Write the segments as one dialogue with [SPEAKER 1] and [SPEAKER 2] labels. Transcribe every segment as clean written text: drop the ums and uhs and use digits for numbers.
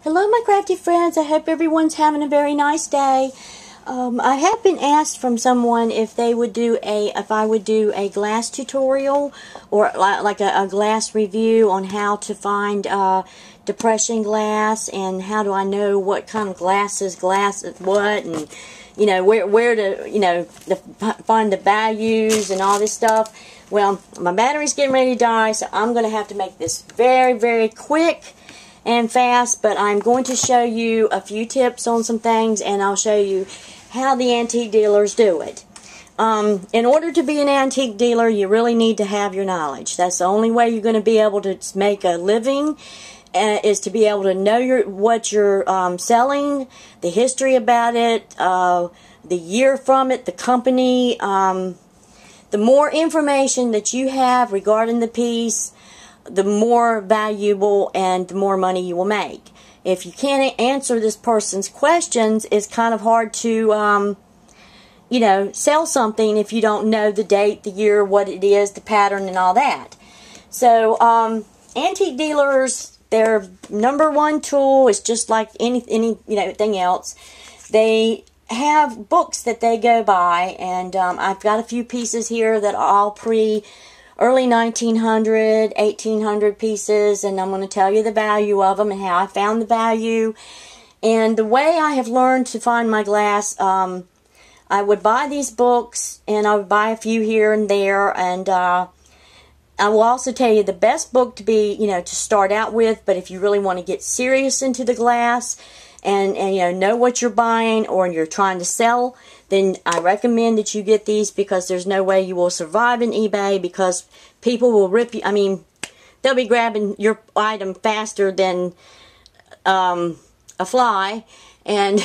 [SPEAKER 1] Hello, my crafty friends. I hope everyone's having a very nice day. I have been asked from someone if I would do a glass tutorial or like a glass review on how to find depression glass and how do I know what kind of glass is what, and where to find the values and all this stuff. Well, my battery's getting ready to die, so I'm going to have to make this very, very quick and fast, but I'm going to show you a few tips on some things, and I'll show you how the antique dealers do it. In order to be an antique dealer, you really need to have your knowledge. That's the only way you're going to be able to make a living, is to be able to know what you're selling, the history about it, the year from it, the company. The more information that you have regarding the piece, the more valuable and the more money you will make. If you can't answer this person's questions, it's kind of hard to, sell something if you don't know the date, the year, what it is, the pattern, and all that. So, antique dealers, their number one tool is just like anything else. They have books that they go by, and I've got a few pieces here that are all early 1900, 1800 pieces, and I'm going to tell you the value of them and how I found the value. And the way I have learned to find my glass, I would buy these books, and I would buy a few here and there, and I will also tell you the best book to be, to start out with, but if you really want to get serious into the glass and know what you're buying or you're trying to sell, then I recommend that you get these, because there's no way you will survive in eBay, because people will rip you. I mean, they'll be grabbing your item faster than a fly, and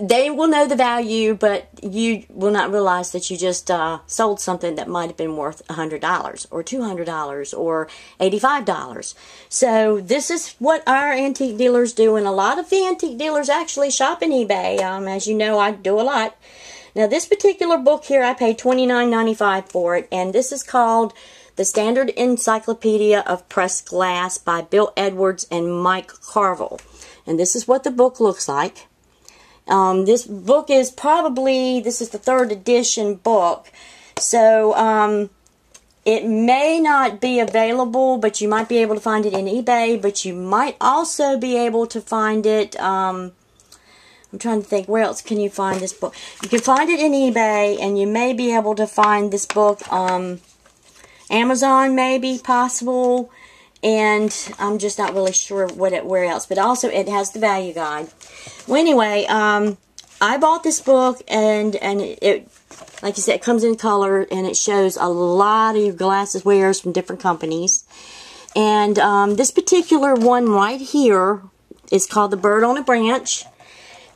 [SPEAKER 1] they will know the value, but you will not realize that you just sold something that might have been worth $100 or $200 or $85. So this is what our antique dealers do, and a lot of the antique dealers actually shop in eBay. As you know, I do a lot. Now, this particular book here, I paid $29.95 for it, and this is called The Standard Encyclopedia of Pressed Glass by Bill Edwards and Mike Carville. And this is what the book looks like. This book is this is the 3rd edition book, so it may not be available, but you might be able to find it in eBay, but you might also be able to find it, I'm trying to think, where else can you find this book? You can find it in eBay, and you may be able to find this book on Amazon, maybe, possible, and I'm just not really sure where else, but also it has the value guide. Well, anyway, I bought this book, and it, like I said, it comes in color, and it shows a lot of your glasswares from different companies. And this particular one right here is called The Bird on a Branch.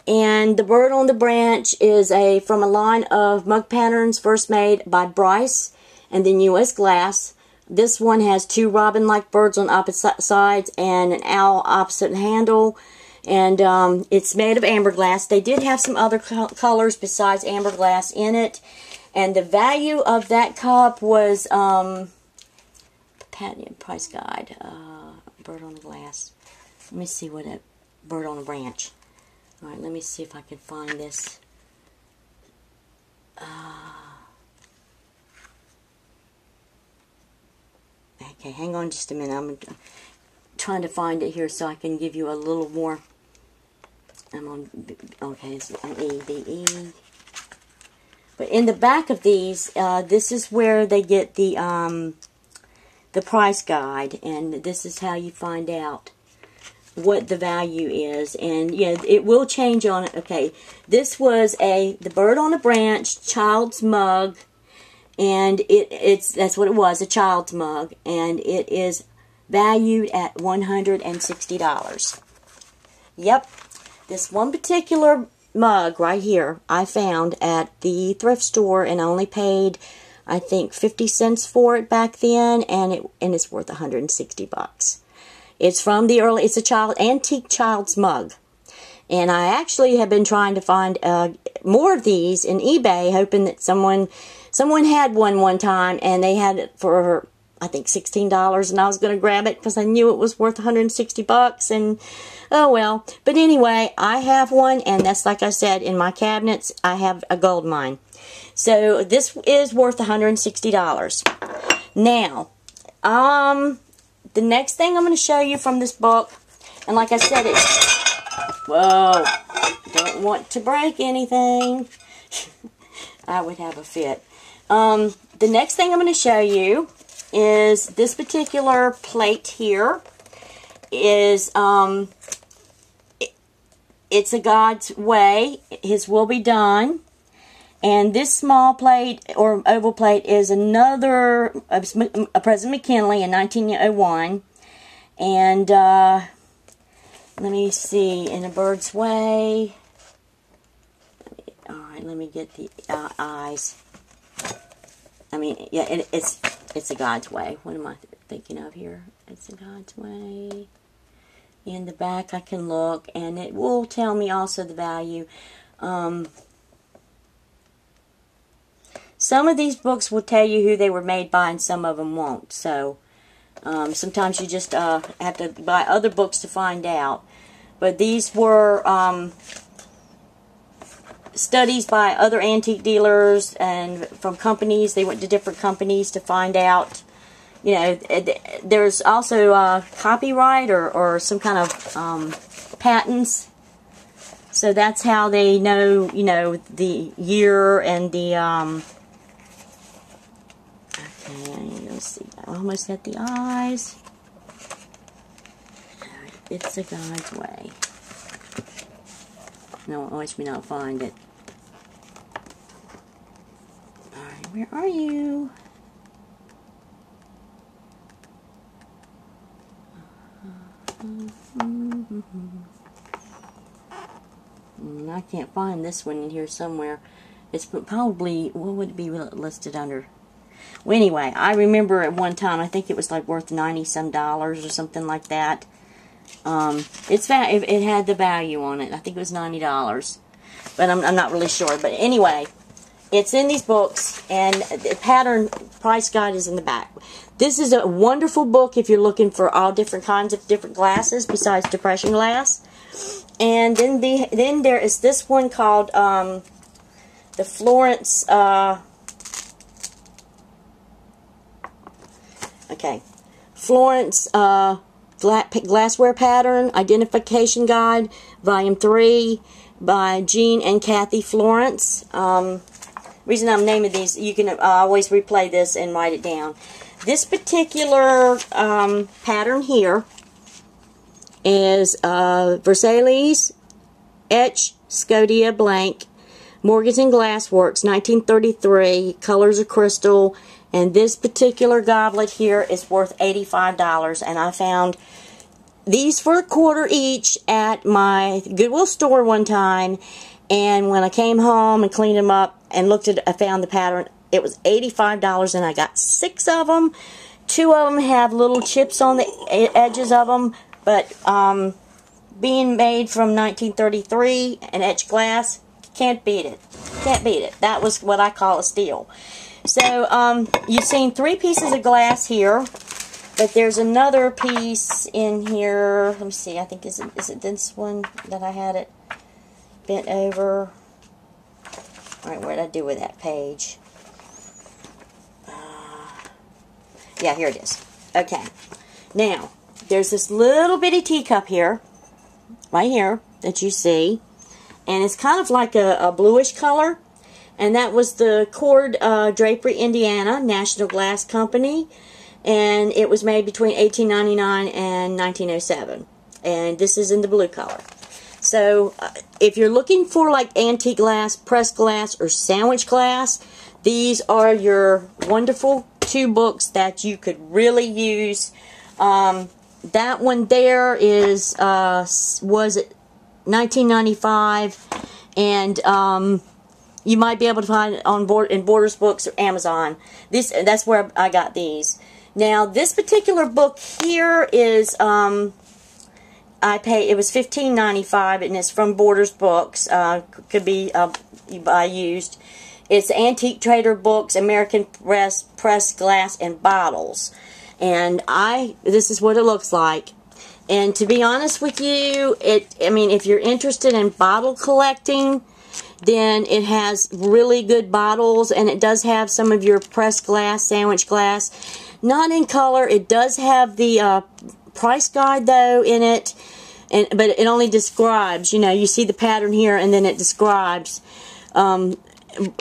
[SPEAKER 1] And The Bird on the Branch is from a line of mug patterns first made by Bryce and then U.S. Glass. This one has 2 robin-like birds on opposite sides and an owl opposite handle. And it's made of amber glass. They did have some other colors besides amber glass in it. And the value of that cup was, patent price guide, bird on the glass. Let me see what a bird on a branch. Alright, let me see if I can find this. Okay, hang on just a minute. I'm trying to find it here so I can give you a little more. I'm on, okay, it's on EBE. But in the back of these, this is where they get the price guide, and this is how you find out what the value is. And yeah, it will change on it. Okay, this was the Bird on a Branch child's mug, and that's what it was, a child's mug, and it is valued at $160. Yep, this one particular mug right here I found at the thrift store, and I only paid, I think, 50 cents for it back then, and it's worth $160. It's from the it's a antique child's mug, and I actually have been trying to find more of these in eBay, hoping that someone had one time, and they had it for I think $16, and I was going to grab it because I knew it was worth 160 bucks, and oh well. But anyway, I have one, and that's, like I said, in my cabinets, I have a gold mine. So this is worth $160. Now, the next thing I'm going to show you from this book, and like I said, whoa, don't want to break anything. I would have a fit. The next thing I'm going to show you is this particular plate here. Is it's a God's Way, His will be done. And this small plate, or oval plate, is another President McKinley in 1901. And let me see, In a Bird's Way. Alright, let me get the eyes. I mean, yeah, it's a God's Way. What am I thinking of here? It's a God's Way. In the back I can look, and it will tell me also the value. Some of these books will tell you who they were made by, and some of them won't. So sometimes you just have to buy other books to find out. But these were studies by other antique dealers and from companies. They went to different companies to find out. You know, there's also copyright or some kind of patents. So that's how they know, you know, the year and the, okay, let's see, I almost got the eyes. It's a God's Way. No, watch me not find it. Alright, where are you? I can't find this one in here somewhere. It's probably, what would it be listed under? Well, anyway, I remember at one time, I think it was like worth $90-some or something like that. It had the value on it. I think it was $90, but I'm not really sure. But anyway, it's in these books, and the pattern price guide is in the back. This is a wonderful book if you're looking for all different kinds of different glasses besides depression glass. And then there is this one called the Florence. Florence Glassware Pattern Identification Guide, Volume 3, by Jean and Kathy Florence. Reason I'm naming these, you can always replay this and write it down. This particular pattern here is Versailles Etch Scotia Blank, Morganton Glass Works, 1933, colors of crystal, and this particular goblet here is worth $85, and I found these for $1 each at my Goodwill store one time, and when I came home and cleaned them up and looked at, I found the pattern. It was $85, and I got 6 of them. 2 of them have little chips on the edges of them, but being made from 1933 and etched glass, can't beat it. Can't beat it. That was what I call a steal. So you've seen 3 pieces of glass here, but there's another piece in here. Let me see. I think is it this one that I had it bent over? All right, what did I do with that page? Yeah, here it is. Okay. Now, there's this little bitty teacup here, right here, that you see. And it's kind of like a bluish color. And that was the Cord Drapery, Indiana, National Glass Company. And it was made between 1899 and 1907. And this is in the blue color. So, if you're looking for like antique glass, pressed glass, or sandwich glass, these are your wonderful 2 books that you could really use. That one there is was it 1995, and you might be able to find it on in Borders Books or Amazon. That's where I got these. Now this particular book here is it was $15.95, and it's from Borders Books. Could be used. it's Antique Trader Books, American Press Glass and Bottles. And this is what it looks like. And to be honest with you, I mean, if you're interested in bottle collecting, then it has really good bottles, and it does have some of your pressed glass, sandwich glass. Not in color. It does have the price guide, though, in it, but it only describes, you know, you see the pattern here, and then it describes.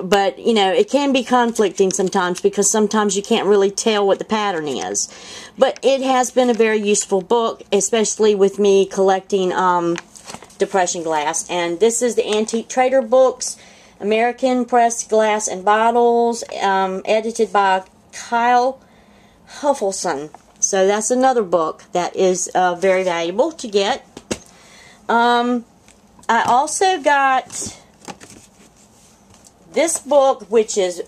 [SPEAKER 1] But, you know, it can be conflicting sometimes, because sometimes you can't really tell what the pattern is. But it has been a very useful book, especially with me collecting depression glass. And this is the Antique Trader Books, American Pressed Glass and Bottles, edited by Kyle Huffelson. So that's another book that is very valuable to get. I also got this book, which is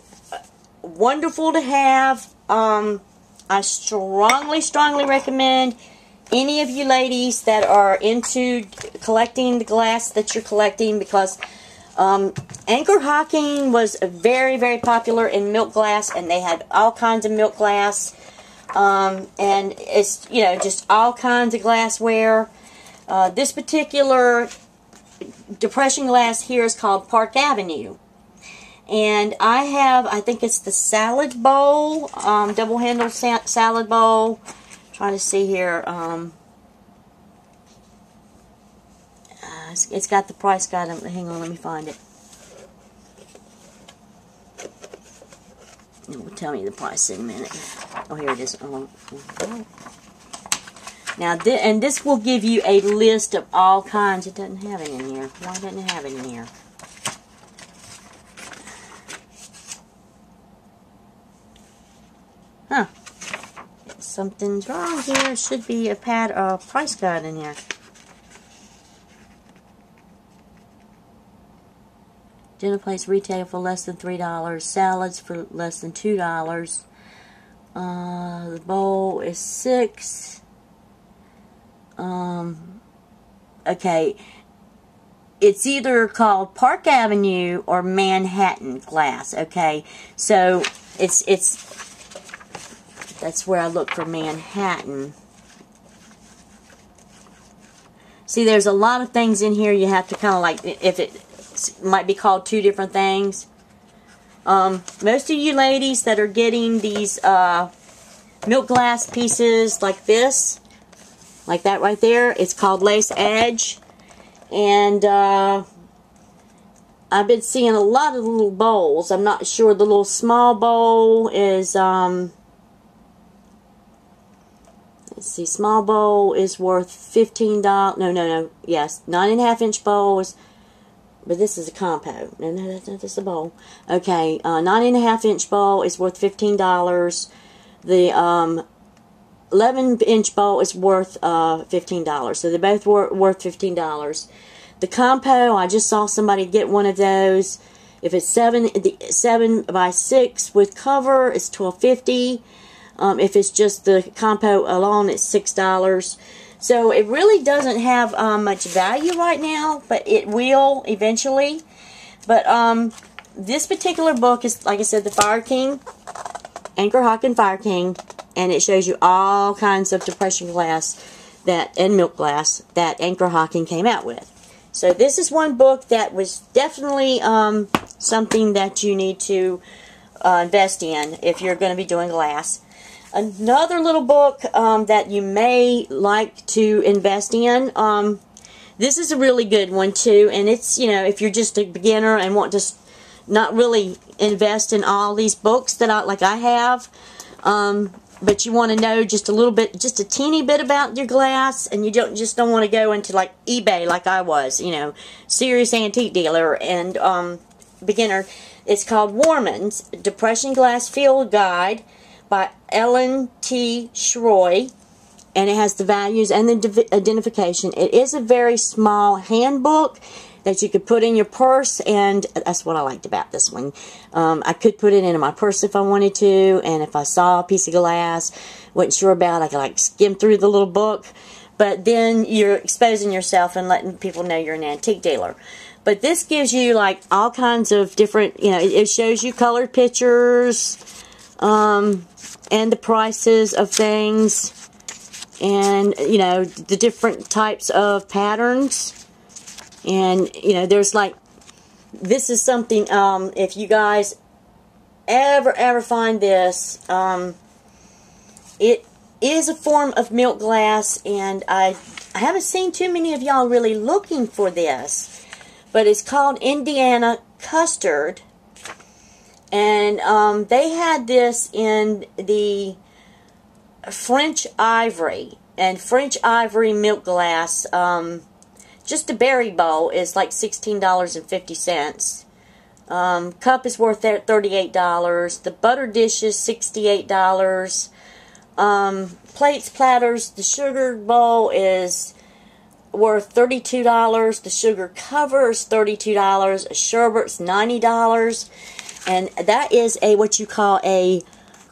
[SPEAKER 1] wonderful to have. I strongly recommend any of you ladies that are into collecting the glass that you're collecting, because Anchor Hocking was very popular in milk glass, and they had all kinds of milk glass, and it's, you know, just all kinds of glassware. This particular depression glass here is called Park Avenue. And I think it's the salad bowl, double handle salad bowl. Trying to see here. It's got the price guide. Hang on, let me find it. It will tell me the price in a minute. Oh, here it is. Now, and this will give you a list of all kinds. It doesn't have it in here. Why doesn't it have it in here? Huh. Something's wrong here. Should be a price guide in here. Dinner plates retail for less than $3. Salads for less than $2. The bowl is $6. Okay. It's either called Park Avenue or Manhattan glass. Okay. So that's where I look for Manhattan. See, there's a lot of things in here you have to kind of like, if it might be called two different things. Most of you ladies that are getting these milk glass pieces like this, like that right there, it's called Lace Edge. And I've been seeing a lot of little bowls. I'm not sure the little small bowl is, let's see, small bowl is worth $15. No. Yes, 9.5 inch bowl is, but this is a compo. No, that's just a bowl. Okay, 9.5 inch bowl is worth $15. The 11 inch bowl is worth $15. So they're both worth $15. The compo, I just saw somebody get one of those. If it's 7 by 6 with cover, it's $12.50. If it's just the compo alone, it's $6. So it really doesn't have much value right now, but it will eventually. But this particular book is, like I said, the Fire King, Anchor Hocking Fire King, and it shows you all kinds of depression glass and milk glass that Anchor Hocking came out with. So this is one book that was definitely something that you need to invest in if you're going to be doing glass. Another little book that you may like to invest in. This is a really good one too, and it's, you know, if you're just a beginner and want to not really invest in all these books that I have, but you want to know just a little bit, just a teeny bit about your glass, and you don't want to go into like eBay like I was, you know, serious antique dealer and beginner. It's called Warman's Depression Glass Field Guide by Ellen T. Schroy, and it has the values and the identification. It is a very small handbook that you could put in your purse, and that's what I liked about this one. I could put it in my purse if I wanted to, and if I saw a piece of glass, wasn't sure about, I could like skim through the little book. but then you're exposing yourself and letting people know you're an antique dealer. But this gives you like all kinds of different, it shows you colored pictures, and the prices of things, and, the different types of patterns. And, there's like, this is something, if you guys ever find this, it is a form of milk glass, and I haven't seen too many of y'all really looking for this. But it's called Indiana Custard. And they had this in the French Ivory. And French Ivory milk glass, just a berry bowl is like $16.50. Cup is worth $38. The butter dish is $68. Plates, platters, the sugar bowl is worth $32. The sugar cover is $32. A sherbet's $90. And that is what you call a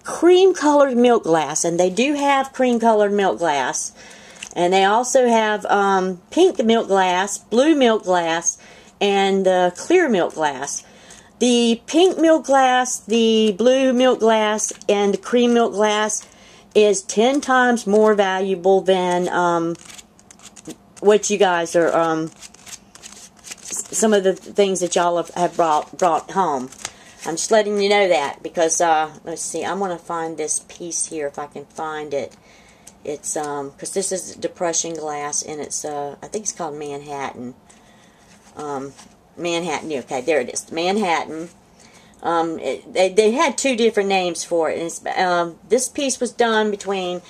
[SPEAKER 1] cream colored milk glass. And they do have cream colored milk glass. And they also have pink milk glass, blue milk glass, and clear milk glass. The pink milk glass, the blue milk glass, and the cream milk glass is 10 times more valuable than what you guys are, some of the things that y'all have brought home. I'm just letting you know that because, let's see, I'm going to find this piece here if I can find it. It's, because this is depression glass, and it's, I think it's called Manhattan. Manhattan, okay, there it is, Manhattan. They had two different names for it. And it's, this piece was done between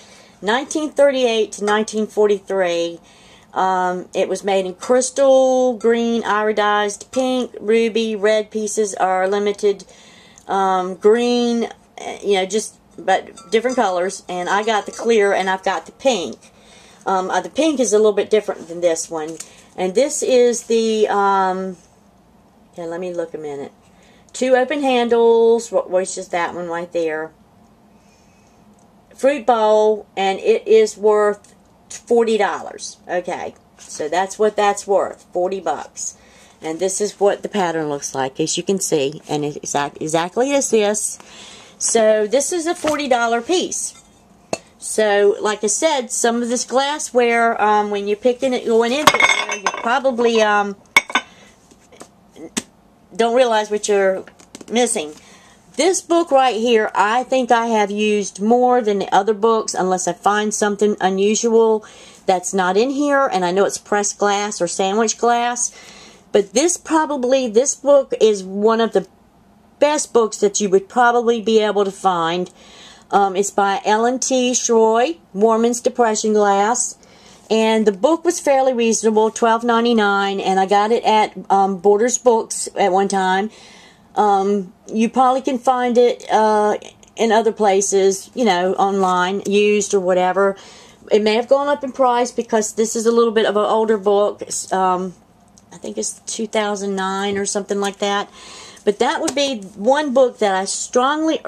[SPEAKER 1] 1938 to 1943. It was made in crystal, green, iridized, pink, ruby, red pieces are limited, green, but different colors. And I got the clear and I've got the pink. The pink is a little bit different than this one. And this is the, let me look a minute. 2 open handles, which is that one right there. Fruit bowl, and it is worth $40. Okay, so that's what that's worth, 40 bucks. And this is what the pattern looks like, as you can see, and it's exactly as this. So this is a $40 piece. So, like I said, some of this glassware, when you're picking it going into there, you probably don't realize what you're missing. This book right here, I think I have used more than the other books, unless I find something unusual that's not in here, and I know it's pressed glass or sandwich glass. But this book is one of the best books that you would probably be able to find. It's by Ellen T. Shroy, Woman's Depression Glass. And the book was fairly reasonable, $12.99, and I got it at Borders Books at one time. You probably can find it in other places, online, used or whatever. It may have gone up in price because this is a little bit of an older book. I think it's 2009 or something like that. But that would be one book that I strongly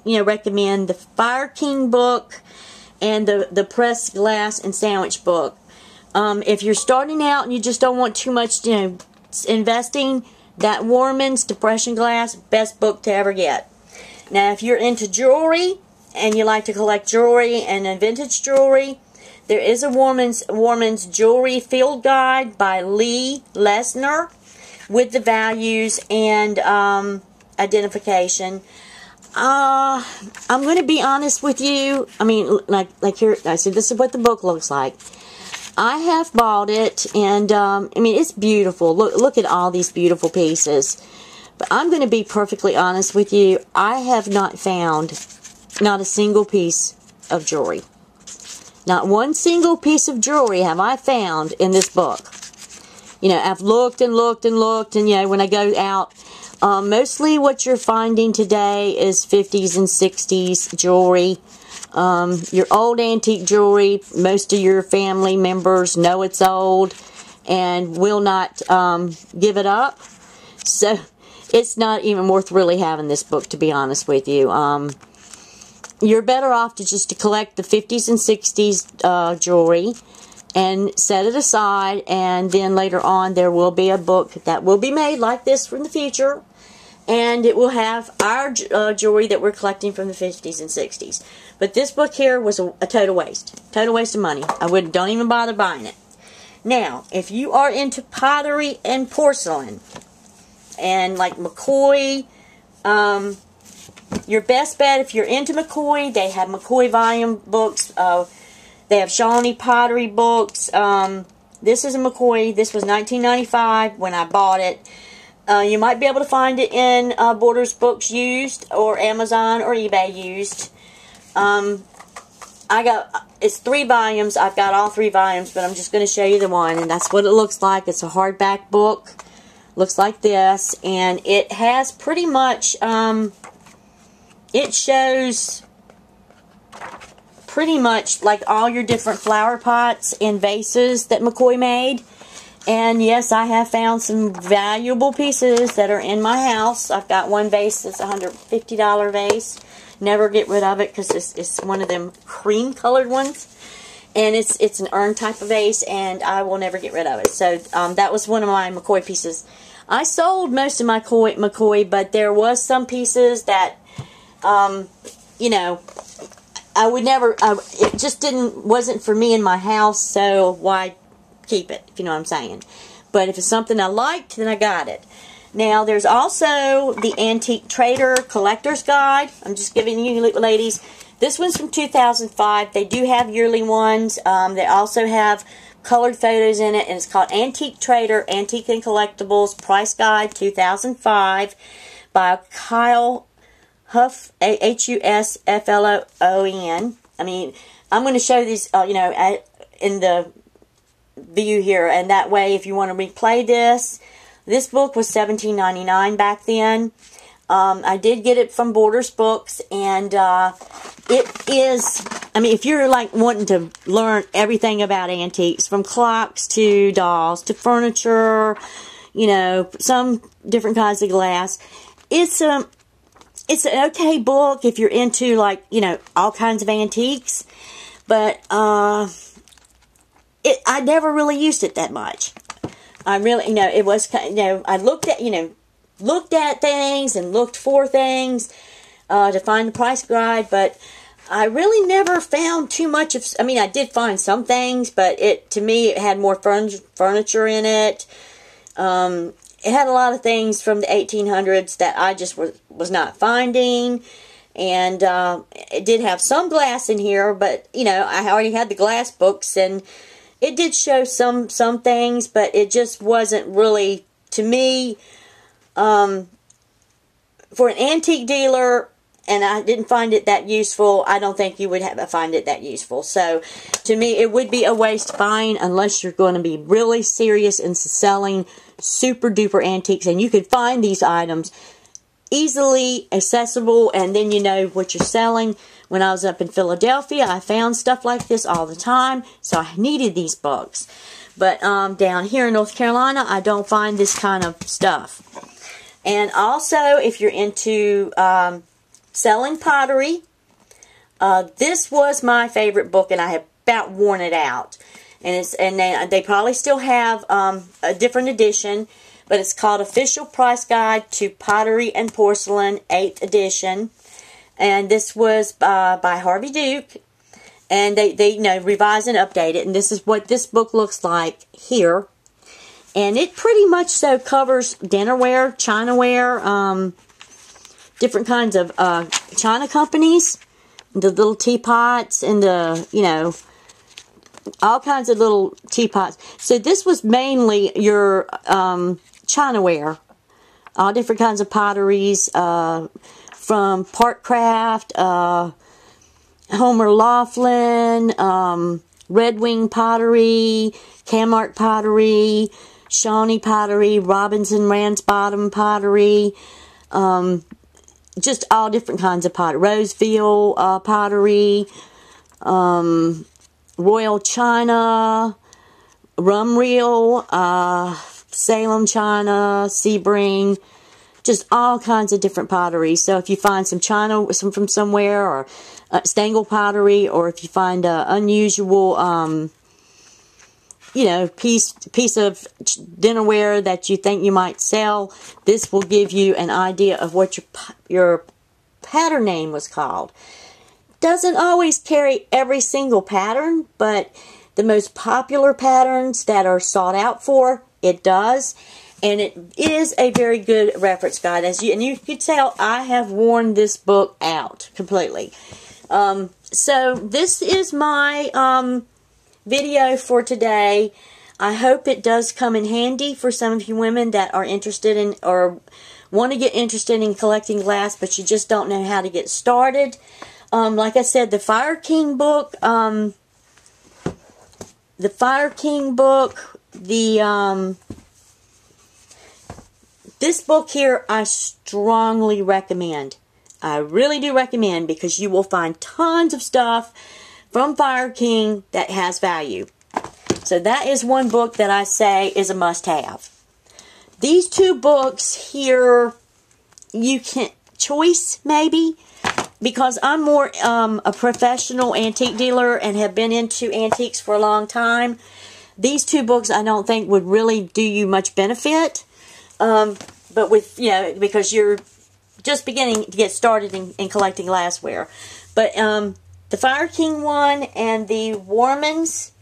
[SPEAKER 1] recommend. The Fire King book and the pressed glass and sandwich book. If you're starting out and you just don't want too much, investing, that Warman's Depression Glass, best book to ever get. Now, if you're into jewelry and you like to collect jewelry and vintage jewelry, there is a Warman's Jewelry Field Guide by Lee Lesner with the values and identification. I'm going to be honest with you. I mean, like here, I said, this is what the book looks like. I have bought it, and I mean, it's beautiful. Look at all these beautiful pieces. But I'm going to be perfectly honest with you. I have not found not a single piece of jewelry. Not one single piece of jewelry have I found in this book. I've looked and looked and looked, and when I go out, mostly what you're finding today is 50s and 60s jewelry. Your old antique jewelry, most of your family members know it's old and will not give it up. So it's not even worth really having this book, to be honest with you. You're better off to collect the 50s and 60s jewelry. and set it aside, and then later on there will be a book that will be made like this in the future, and it will have our jewelry that we're collecting from the 50s and 60s. But this book here was a total waste of money. Don't even bother buying it. Now, if you are into pottery and porcelain, and like McCoy, your best bet, if you're into McCoy, they have McCoy volume books. They have Shawnee pottery books. This is a McCoy. This was $19.95 when I bought it. You might be able to find it in Borders Books used, or Amazon or eBay used. It's 3 volumes. I've got all 3 volumes, but I'm just going to show you the one, and that's what it looks like. It's a hardback book. Looks like this, and it has pretty much, it shows pretty much like all your different flower pots and vases that McCoy made. And yes, I have found some valuable pieces that are in my house. I've got one vase that's a $150 vase. Never get rid of it because it's one of them cream colored ones. And it's an urn type of vase, and I will never get rid of it. So that was one of my McCoy pieces. I sold most of my McCoy, but there was some pieces that, you know, I would never, it just wasn't for me in my house, so why keep it, if you know what I'm saying. But if it's something I liked, then I got it. Now, there's also the Antique Trader Collector's Guide. I'm just giving you, ladies. This one's from 2005. They do have yearly ones. They also have colored photos in it, and it's called Antique Trader, Antique and Collectibles Price Guide 2005 by Kyle Huff, Husflon. I mean, I'm going to show these, you know, in the view here, and that way, if you want to replay this book was $17.99 back then. I did get it from Borders Books, and it is, I mean, if you're like wanting to learn everything about antiques, from clocks to dolls to furniture, you know, some different kinds of glass, it's an okay book if you're into, like, you know, all kinds of antiques, but I never really used it that much. I really, you know, it was, you know, I looked at things and looked for things to find the price guide, but I really never found too much of, I mean, I did find some things, but to me, it had more furniture in it. It had a lot of things from the 1800s that I just was not finding, and it did have some glass in here, but, you know, I already had the glass books, and it did show some things, but it just wasn't really, to me, for an antique dealer, and I didn't find it that useful. I don't think you would find it that useful. So, to me, it would be a waste buying unless you're going to be really serious in selling super duper antiques, and you could find these items easily accessible, and then you know what you're selling. When I was up in Philadelphia, I found stuff like this all the time, so I needed these books. But down here in North Carolina, I don't find this kind of stuff. And also, if you're into selling pottery, this was my favorite book, and I have about worn it out. And they probably still have a different edition, but it's called Official Price Guide to Pottery and Porcelain, 8th edition. And this was by Harvey Duke, and they you know, revise and update it. And this is what this book looks like here. And it pretty much so covers dinnerware, chinaware, different kinds of china companies, the little teapots, and the, you know, all kinds of little teapots. So this was mainly your chinaware, all different kinds of potteries, from Parkcraft, Homer Laughlin, Red Wing Pottery, Kmart Pottery, Shawnee Pottery, Robinson Ransbottom Pottery, just all different kinds of pottery. Roseville Pottery, Royal China, Rum Reel, Salem China, Sebring, just all kinds of different pottery. So if you find some china from somewhere, or Stengel pottery, or if you find unusual piece of dinnerware that you think you might sell, this will give you an idea of what your pattern name was called. Doesn't always carry every single pattern, but the most popular patterns that are sought out for, it does. And it is a very good reference guide. And you can tell I have worn this book out completely. So this is my video for today. I hope it does come in handy for some of you women that are interested in or want to get interested in collecting glass, but you just don't know how to get started. Like I said, the Fire King book, this book here, I strongly recommend. I really do recommend, because you will find tons of stuff from Fire King that has value. So that is one book that I say is a must-have. These two books here, you can choice maybe, because I'm more a professional antique dealer and have been into antiques for a long time. These two books I don't think would really do you much benefit. But with, because you're just beginning to get started in collecting glassware. But the Fire King one and the Warman's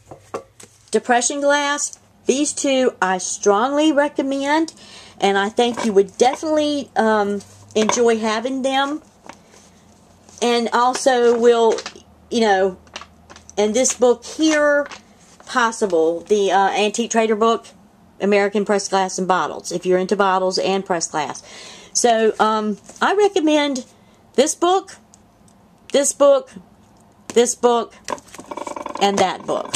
[SPEAKER 1] Depression Glass, these two I strongly recommend, and I think you would definitely enjoy having them. And also will, and this book here, possible, the Antique Trader book, American Pressed Glass and Bottles, if you're into bottles and pressed glass. So, I recommend this book, this book, this book, and that book.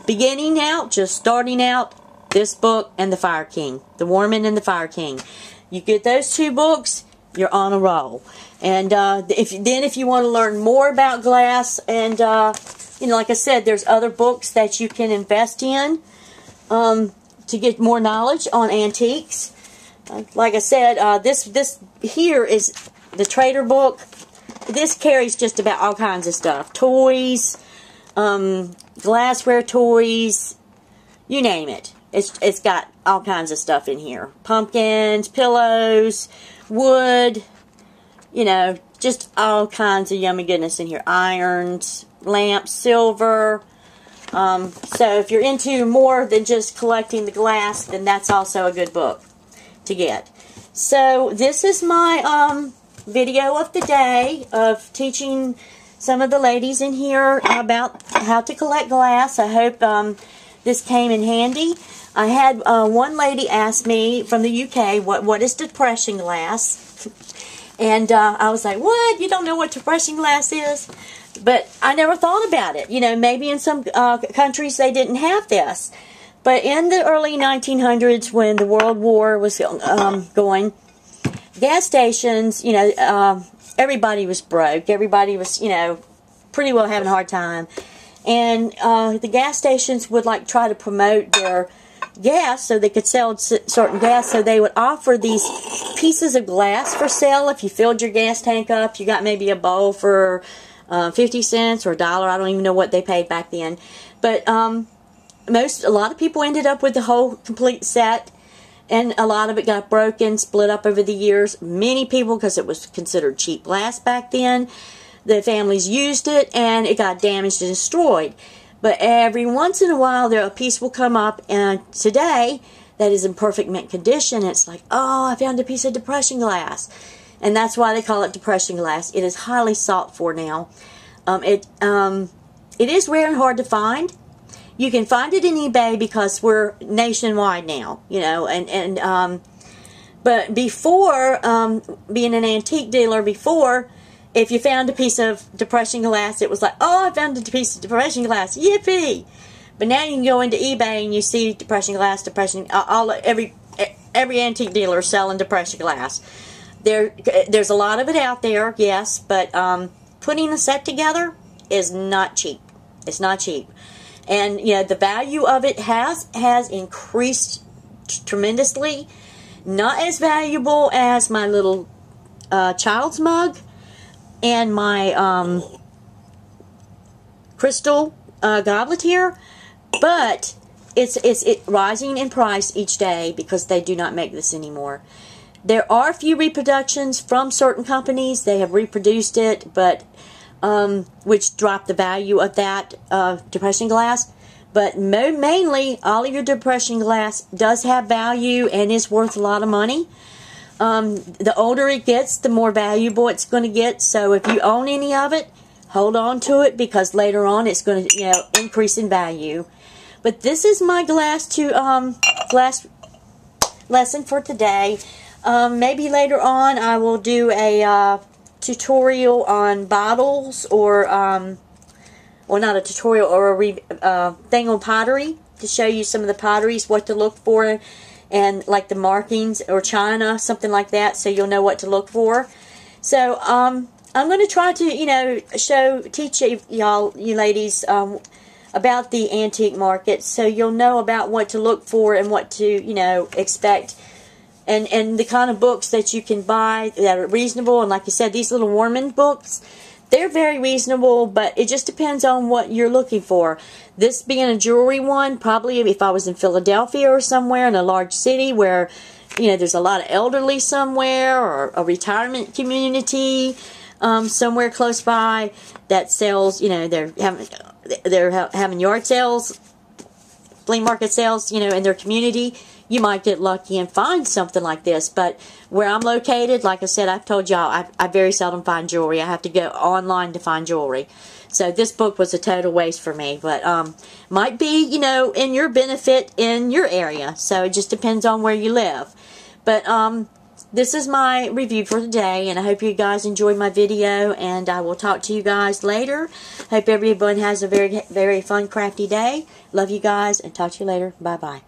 [SPEAKER 1] Beginning out, just starting out, this book and the Fire King. The Warman and the Fire King. You get those two books, you're on a roll. And if you want to learn more about glass, and like I said, there's other books that you can invest in to get more knowledge on antiques. Like I said, this here is the Trader book. This carries just about all kinds of stuff. Toys, glassware toys, you name it. It's got all kinds of stuff in here. Pumpkins, pillows, wood, just all kinds of yummy goodness in here. Irons, lamps, silver. So if you're into more than just collecting the glass, then that's also a good book to get. So this is my video of the day of teaching some of the ladies in here about how to collect glass. I hope this came in handy. I had one lady ask me from the UK, what is depression glass? And I was like, what? You don't know what depression glass is? But I never thought about it. Maybe in some countries they didn't have this. But in the early 1900s, when the World War was going, gas stations, everybody was broke. Everybody was, pretty well having a hard time. And the gas stations would try to promote their gas so they could sell certain gas. So they would offer these pieces of glass for sale. If you filled your gas tank up, you got maybe a bowl for 50 cents or $1. I don't even know what they paid back then. But a lot of people ended up with the whole complete set, and a lot of it got broken, split up over the years. Many people, because it was considered cheap glass back then, the families used it and it got damaged and destroyed. But every once in a while, a piece will come up, and today that is in perfect mint condition. It's like, oh, I found a piece of depression glass. And that's why they call it depression glass. It is highly sought for now. It is rare and hard to find. You can find it in eBay because we're nationwide now, but before, being an antique dealer before, if you found a piece of depression glass, it was like, oh, I found a piece of depression glass, yippee! But now you can go into eBay and you see depression glass, every antique dealer selling depression glass. There's a lot of it out there, yes, but putting a set together is not cheap. It's not cheap. And, the value of it has increased tremendously. Not as valuable as my little child's mug and my crystal goblet here, But it's rising in price each day because they do not make this anymore. There are a few reproductions from certain companies. They have reproduced it, but which drop the value of that depression glass. But mainly, all of your depression glass does have value and is worth a lot of money. The older it gets, the more valuable it's going to get. So if you own any of it, hold on to it because later on it's going to, increase in value. But this is my glass lesson for today. Maybe later on I will do a tutorial on bottles, or well, not a tutorial, or a thing on pottery to show you some of the potteries, what to look for, and like the markings, or china, something like that, so you'll know what to look for. So I'm going to try to teach you ladies about the antique market, so you'll know about what to look for and what to expect. And the kind of books that you can buy that are reasonable. And like you said, these little Warman books, they're very reasonable, but it just depends on what you're looking for. This being a jewelry one, probably if I was in Philadelphia or somewhere in a large city where, there's a lot of elderly somewhere, or a retirement community somewhere close by that sells, they're having yard sales, flea market sales, in their community. You might get lucky and find something like this. But where I'm located, like I said, I've told y'all, I very seldom find jewelry. I have to go online to find jewelry. So this book was a total waste for me. But might be, in your benefit in your area. So it just depends on where you live. But this is my review for today, and I hope you guys enjoyed my video, and I will talk to you guys later. Hope everyone has a very, very fun, crafty day. Love you guys, and talk to you later. Bye-bye.